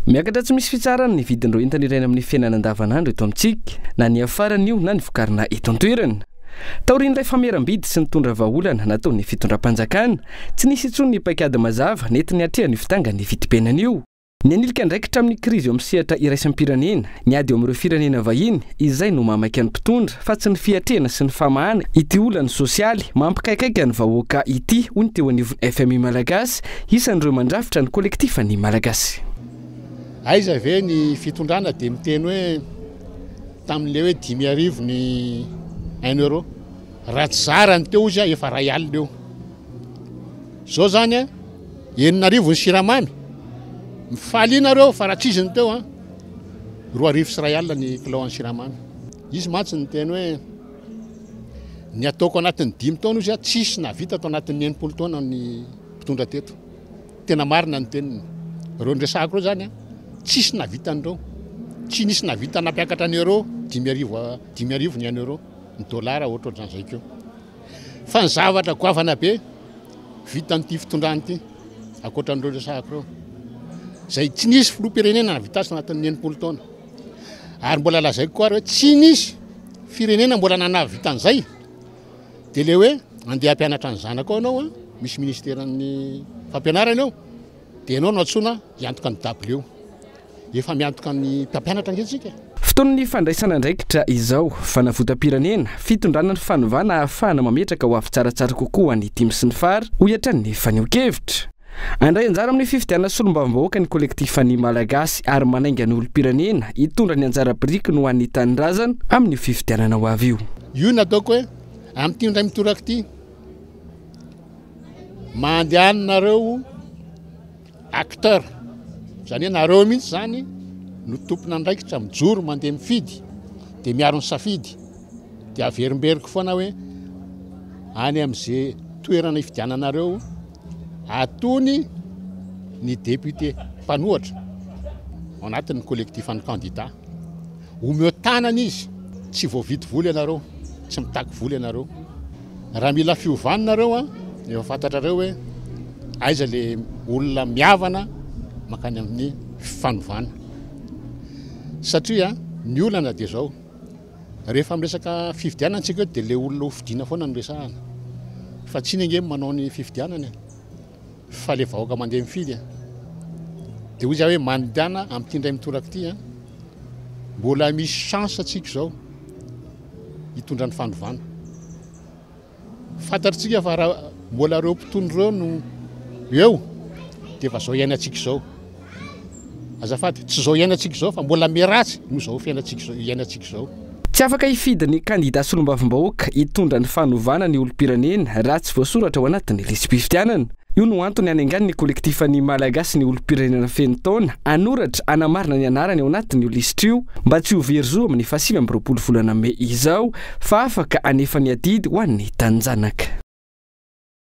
Miakatra tsy misy fitsarana ny vidin'ireo entana ilaina amin'ny fiainana andavanandro eto amintsika, na ny afarany io na ny vokarina eto an-toerana. Taorian'ilay fameram-bidy sy nitondra vahaolana nataon'ny fitondram-panjakana, tsy nisy intsony ny paikady mazava nentin'ny hatrehany fitanga ny vidim-piainana io. Ny anilika ndraikitra amin'ny krizy eo amin'ny sehatra iraisampirenena, niady eo amin'ireo firenena vahiny, izay no mamaiky ny mpitondra fa tsy ny fiatrehana sy ny famahana ity olana sosialy mampikaikaika ny vahoaka ity, hoy ny teo anivon'ny FM Malagasy, isan'ireo mandrafitra ny Kolekitifa ny Malagasy. Aiza ve ny fitondrana dia miteny hoe tamin'ilay hoe 5,000 ny 1 euro, raha tsy zarany teo izy efa ray alina eo. Zao zany 9,000 ny siramamy, mifaly inareo fa raha tsiziny teo 2,000 sy ray alina ny kilao ny siramamy. Izy mantsy ny teny hoe ny ataoko anatin'ny 5 taona izy tsisy na vita atao anatin'ny 9 taona ny mpitondra teto. Tena marina ny teniny. Reo ndresako reo zany tsisy na vita an'ireo, tsy nisy na vita nampiakatra ny euro 10,000 ny 1 euro, ny dolara ohatra ohatran'izay keo. Fa ny zavatra goavana be vitan'ity fitondrana ity ankoatran'ireo resahako reo, zay tsy nisy filoham-pirenena navita anatin'ny 9 taona. Ary mbola lazaiko koa hoe tsy nisy firenena mbola nanavita an'izay dia le hoe andeha hampianatra ny zanako anao misy ministeran'ny fampianarana eo dia ianao no antsoina hiantoka ny dabilio, efa miantoka ny mpampianatra ankehitrika. Fotoan'ny fandraisana andraikitra izao fanavotam-pirenena, fitondrana ny fanovana ahafahana mametraka ho avy tsaratsara kokoa ny dimy sy ny fara ho hiatran'ny faneho-kevitra. Andray anjara amin'ny fifidianana solombavambahoaka ny Kolekitifa ny Malagasy ary manainga ny olom-pirenena hitondra ny anjara biriky no an'ny tanindrazana amin'ny fifidianana ho avy io. Io nataoko hoe amin'ity ndray mitoraka ity mandehanareo acteur, zany hoe nareo mihitsy zany no tompona andraikitra mijoro mandeha mifidy dia miaro ny safidy dia averimberiko foana hoe any amin'izay toerana ifidiananareo atony ny député mpanohatra ao anatin'ny Kolekitifa ny candidat, omeo tanana izy, tsy voavidy voly ianareo, tsy mitaky voly ianareo. Raha mila fiovanareo efa fantatrareo hoe aiza le olona miavana makany amin'ny fanovana. Satria ny olana dia zao, rehefa miresaka fifidianana antsika dia le olona hofidiana foana no resahana, fa tsy ninge manao ny fifidianana fa le vahoaka mandeha mifidy. Dia hoy izy hoe mandana amin'ity ndray mitoraka ity mbola misy chance atsika zao hitondra ny fanovana. Fantatritsika fa raha mbola reo mpitondreo no eo dia efa zao iainantsika zao. Azafady tsy zao iainantsika zao fa mbola meratsy no zao iainantsika zao. Tsy afaka hifidy ny kandida solombavambahoaka hitondra ny fanovana ny olom-pirenena raha tsy voasoratra ao anatin'ny listim-pifidianana. Io no antony anaingany ny Kolekitifa ny Malagasy ny olom-pirenena feno taona hanoratra anamarina ny anarany ao anatin'io lisitra io mba tsy ho verozo amin'ny 20 volana Mey izao fa afaka anefa ny adidy ho an'ny tanjanaka.